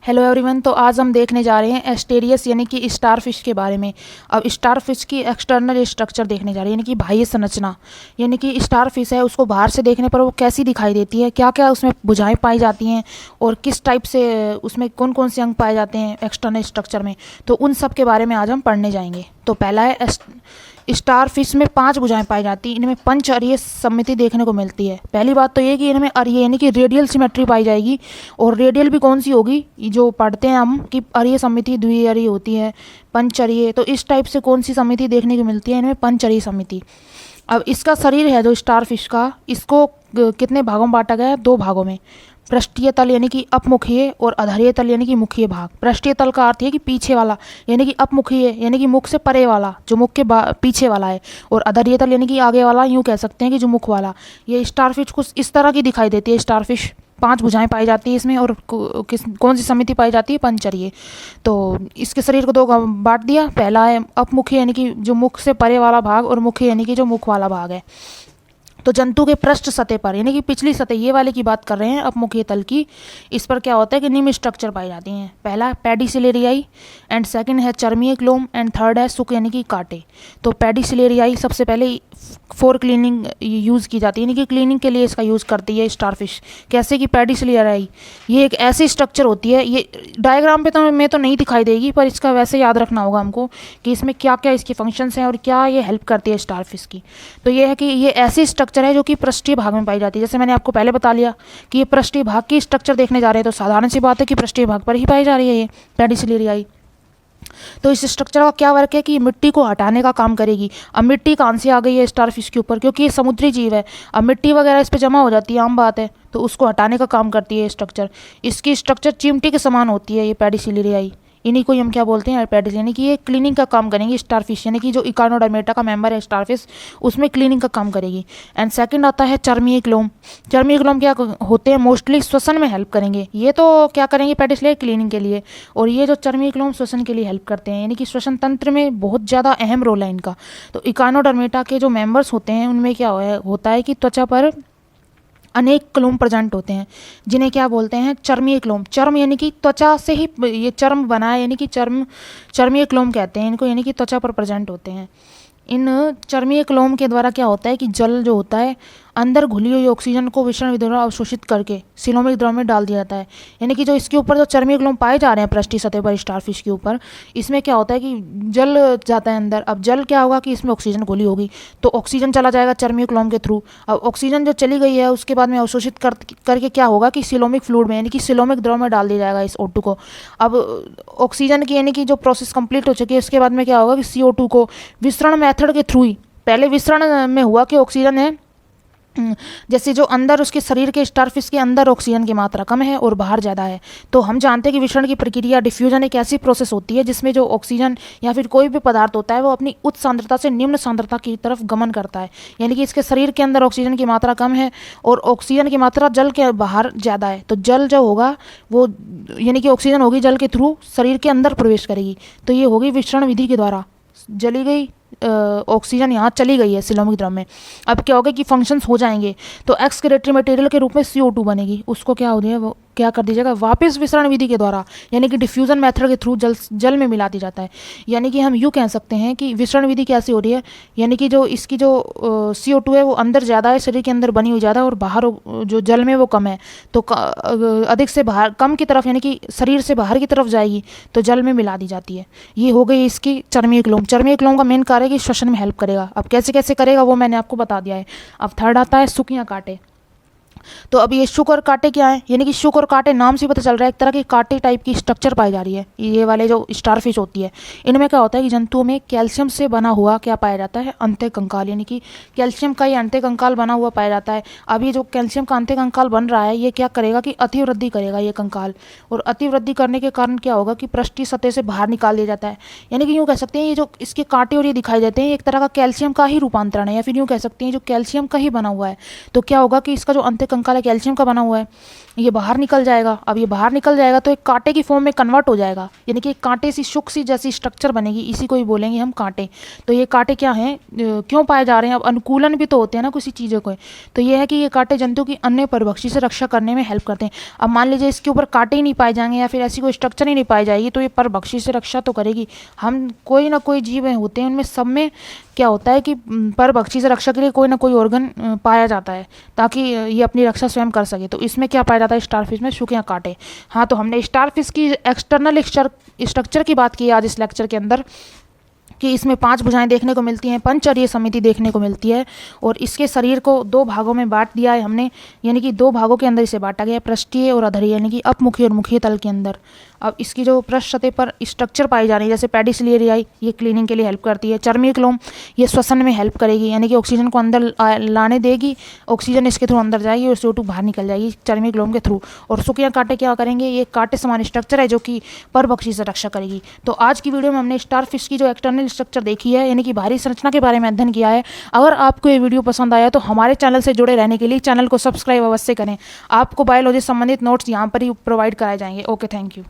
Hello everyone. तो आज हम देखने जा रहे हैं एस्टेरियस यानी कि स्टार फिश के बारे में। अब स्टार फिश की एक्सटर्नल स्ट्रक्चर देखने जा रहे हैं यानी कि बाह्य संरचना। यानी कि स्टार फिश है उसको बाहर से देखने पर वो कैसी दिखाई देती है, क्या क्या उसमें भुजाएं पाई जाती हैं और किस टाइप से उसमें कौन कौन से अंग पाए जाते हैं एक्सटर्नल स्ट्रक्चर में। तो उन सब के बारे में आज हम पढ़ने जाएंगे। तो पहला है स्टार फिश में 5 भुजाएं पाई जाती हैं। इनमें पंच अरीय सममिति देखने को मिलती है। पहली बात तो ये कि इनमें अरीय यानी कि रेडियल सिमेट्री पाई जाएगी। और रेडियल भी कौन सी होगी, जो पढ़ते हैं हम कि अरीय सममिति द्विअरीय होती है, पंच अरीय। तो इस टाइप से कौन सी समिति देखने को मिलती है, इनमें पंच अरीय समिति। अब इसका शरीर है जो स्टार फिश का, इसको कितने भागों में बांटा गया है, 2 भागों में। पृष्ठीय तल यानी कि अपमुखीय और अधरीय तल यानी कि मुखीय भाग। पृष्ठीय तल का अर्थ है कि पीछे वाला यानी कि अपमुखीय यानी कि मुख से परे वाला, जो मुख के पीछे वाला है। और अधरीय तल यानी कि आगे वाला, यूँ कह सकते हैं कि जो मुख वाला। ये स्टारफिश कुछ इस तरह की दिखाई देती है। स्टारफिश 5 भुजाएं पाई जाती है इसमें। और कौन सी समिति पाई जाती है, पंचरीय। तो इसके शरीर को 2 बांट दिया। पहला है अपमुखीय यानी कि जो मुख से परे वाला भाग, और मुखीय यानी कि जो मुख वाला भाग है। तो जंतु के पृष्ठ सतह पर यानी कि पिछली सतह, ये वाले की बात कर रहे हैं अपमुखीय तल की, इस पर क्या होता है कि निम्न स्ट्रक्चर पाई जाती हैं। पहला पेडिसिलेरियाई, एंड सेकंड है चर्मीय क्लोम, एंड थर्ड है सुक यानी कि कांटे। तो पेडिसिलेरियाई सबसे पहले फॉर क्लीनिंग यूज़ की जाती है, यानी कि क्लीनिंग के लिए इसका यूज़ करती है स्टारफिश। कैसे कि पेडिसिलेरियाई ये एक ऐसी स्ट्रक्चर होती है, ये डायग्राम पे तो में तो नहीं दिखाई देगी, पर इसका वैसे याद रखना होगा हमको कि इसमें क्या क्या इसके फंक्शंस हैं और क्या ये हेल्प करती है स्टारफिश की। तो ये है कि ये ऐसी स्ट्रक्चर है जो कि पृष्ठीय भाग में पाई जाती है। जैसे मैंने आपको पहले बता लिया कि ये पृष्ठीय भाग की स्ट्रक्चर देखने जा रहे हैं, तो साधारण सी बात है कि पृष्ठीय भाग पर ही पाई जा रही है ये पेडिसिलेरियाई। तो इस स्ट्रक्चर का क्या वर्क है कि मिट्टी को हटाने का काम करेगी। अब मिट्टी कहाँ से आ गई है स्टारफिश के ऊपर, क्योंकि ये समुद्री जीव है। अब मिट्टी वगैरह इस पर जमा हो जाती है, आम बात है, तो उसको हटाने का काम करती है स्ट्रक्चर। इसकी स्ट्रक्चर चिमटी के समान होती है ये पेडिसिलेरियाई। इन्हीं को हम क्या बोलते हैं, पेडिस, यानी कि ये क्लीनिंग का काम करेंगी स्टारफिश, यानी कि जो इकानोडर्मेटा का मेंबर है स्टारफिश, उसमें क्लीनिंग का काम करेगी। एंड सेकंड आता है चर्मीय क्लोम। चर्मीय क्लोम क्या होते हैं, मोस्टली श्वसन में हेल्प करेंगे। ये तो क्या करेंगे पेडिसिलेरिया क्लीनिंग के लिए, और ये जो चर्मीय क्लोम श्वसन के लिए हेल्प करते हैं, यानी कि श्वसन तंत्र में बहुत ज़्यादा अहम रोल है इनका। तो इकानोडर्मेटा के जो मेंबर्स होते हैं उनमें क्या होता है कि त्वचा पर अनेक क्लोम प्रेजेंट होते हैं, जिन्हें क्या बोलते हैं, चर्मीय क्लोम। चर्म यानी कि त्वचा से ही ये चर्म बना है, यानी कि चर्मीय क्लोम कहते हैं इनको, यानी कि त्वचा पर प्रेजेंट होते हैं। इन चर्मीय क्लोम के द्वारा क्या होता है कि जल जो होता है अंदर घुली हुई ऑक्सीजन को विषण विधि द्वारा अवशोषित करके सिलोमिक द्रव में डाल दिया जाता है। यानी कि जो इसके ऊपर जो चर्मीय क्लोम पाए जा रहे हैं पृष्ठीय सतह पर स्टारफिश के ऊपर, इसमें क्या होता है कि जल जाता है अंदर। अब जल क्या होगा कि इसमें ऑक्सीजन घुली होगी, तो ऑक्सीजन चला जाएगा चर्मीय क्लोम के थ्रू। अब ऑक्सीजन जो चली गई है उसके बाद में अवशोषित करके क्या होगा कि सिलोमिक फ्लूइड में यानी कि सिलोमिक द्रव में डाल दिया जाएगा इस O2 को। अब ऑक्सीजन की यानी कि जो प्रोसेस कंप्लीट हो चुकी है, उसके बाद में क्या होगा कि CO2 को विसरण मेथड के थ्रू ही, पहले विसरण में हुआ कि ऑक्सीजन है, जैसे जो अंदर उसके शरीर के स्टारफिश के अंदर ऑक्सीजन की मात्रा कम है और बाहर ज़्यादा है। तो हम जानते हैं कि विसरण की प्रक्रिया डिफ्यूजन एक ऐसी प्रोसेस होती है जिसमें जो ऑक्सीजन या फिर कोई भी पदार्थ होता है वो अपनी उच्च सांद्रता से निम्न सांद्रता की तरफ गमन करता है। यानी कि इसके शरीर के अंदर ऑक्सीजन की मात्रा कम है और ऑक्सीजन की मात्रा जल के बाहर ज़्यादा है। तो जल जो होगा वो यानी कि ऑक्सीजन होगी जल के थ्रू शरीर के अंदर प्रवेश करेगी। तो ये होगी विसरण विधि के द्वारा जली गई ऑक्सीजन यहाँ चली गई है सिलोमिक द्रव में। अब क्या होगा कि फंक्शंस हो जाएंगे, तो एक्सक्रेटरी मटेरियल के रूप में CO2 बनेगी, उसको क्या हो रही है वो क्या कर दीजिएगा वापस विसरण विधि के द्वारा यानी कि डिफ्यूजन मेथड के थ्रू जल में मिला दिया जाता है। यानी कि हम यूँ कह सकते हैं कि विसरण विधि कैसी हो रही है, यानी कि जो इसकी जो CO2 है वो अंदर ज़्यादा है, शरीर के अंदर बनी हुई ज़्यादा, और बाहर जो जल में वो कम है। तो अधिक से बाहर कम की तरफ यानी कि शरीर से बाहर की तरफ जाएगी तो जल में मिला दी जाती है। ये हो गई इसकी चर्मीय क्लोम। चर्मीय क्लोम का मेन कार्य है कि श्वसन में हेल्प करेगा। अब कैसे कैसे करेगा वो मैंने आपको बता दिया है। अब थर्ड आता है सुक या कांटे। तो अब ये शुक और कांटे क्या है, यानी कि शुक और कांटे नाम से पता चल रहा है एक तरह की कांटे टाइप की स्ट्रक्चर पाई जा रही है ये वाले जो स्टारफिश होती है। इनमें क्या होता है कि जंतुओं में कैल्शियम से बना हुआ क्या पाया जाता है, अंतःकंकाल, यानी कि कैल्शियम का ये अंतःकंकाल बना हुआ पाया जाता है। अब ये जो कैल्शियम का अंतःकंकाल बन रहा है ये क्या करेगा कि अतिवृद्धि करेगा ये कंकाल, और अतिवृद्धि करने के कारण क्या होगा कि पृष्ठीय सतह से बाहर निकाल दिया जाता है। यानी कि यूँ कह सकते हैं ये जो इसके कांटे और ये दिखाई देते हैं एक तरह का कैल्शियम का ही रूपांतरण है, या फिर यूँ कह सकते हैं जो कैल्शियम का ही बना हुआ है। तो क्या होगा कि इसका जो कंकाल कैल्शियम का बना हुआ है, ये बाहर निकल जाएगा। अब ये बाहर निकल जाएगा तो एक कांटे की फॉर्म में कन्वर्ट हो जाएगा, यानी कि एक कांटे सी शुक सी जैसी स्ट्रक्चर बनेगी, इसी को ही बोलेंगे हम कांटे। तो ये कांटे क्या हैं, क्यों पाए जा रहे हैं? अब अनुकूलन भी तो होते हैं ना किसी चीज़ों को। तो ये है कि ये कांटे जंतु की अन्य परभक्षी से रक्षा करने में हेल्प करते हैं। अब मान लीजिए इसके ऊपर कांटे ही नहीं पाए जाएंगे या फिर ऐसी कोई स्ट्रक्चर ही नहीं पाई जाएगी, तो ये परभक्षी से रक्षा तो करेगी। हम कोई ना कोई जीव होते हैं, उनमें सब में क्या होता है कि परभक्षी से रक्षा के लिए कोई ना कोई ऑर्गन पाया जाता है ताकि ये अपनी रक्षा स्वयं कर सके। तो इसमें क्या पाया जाता है स्टारफिश में? शुक या कांटे। हाँ, तो हमने स्टारफिश की एक्सटर्नल स्ट्रक्चर की बात की है आज इस लेक्चर के अंदर, कि इसमें 5 भुजाएं देखने को मिलती हैं, पंचचर्या समिति देखने को मिलती है, और इसके शरीर को 2 भागों में बांट दिया है हमने, यानी कि 2 भागों के अंदर इसे बांटा गया है, पृष्ठीय और अधरीय, यानी कि अपमुखी और मुखी तल के अंदर। अब इसकी जो पृष्ठ सतह पर स्ट्रक्चर पाई जा रही है, जैसे पेडिसिलियरियाई, ये क्लीनिंग के लिए हेल्प करती है। चर्मीय क्लोम, ये श्वसन में हेल्प करेगी, यानी कि ऑक्सीजन को अंदर लाने देगी, ऑक्सीजन इसके थ्रू अंदर जाएगी और CO2 बाहर निकल जाएगी चर्मीय क्लोम के थ्रू। और शुक या कांटे क्या करेंगे? ये कांटे समान स्ट्रक्चर है जो कि परभक्षी से रक्षा करेगी। तो आज की वीडियो में हमने स्टारफिश की जो एक्सटर्नल स्ट्रक्चर देखी है, यानी कि बाहरी संरचना के बारे में अध्ययन किया है। अगर आपको ये वीडियो पसंद आया तो हमारे चैनल से जुड़े रहने के लिए चैनल को सब्सक्राइब अवश्य करें। आपको बायोलॉजी से संबंधित नोट्स यहाँ पर ही प्रोवाइड कराए जाएंगे। Okay, thank you.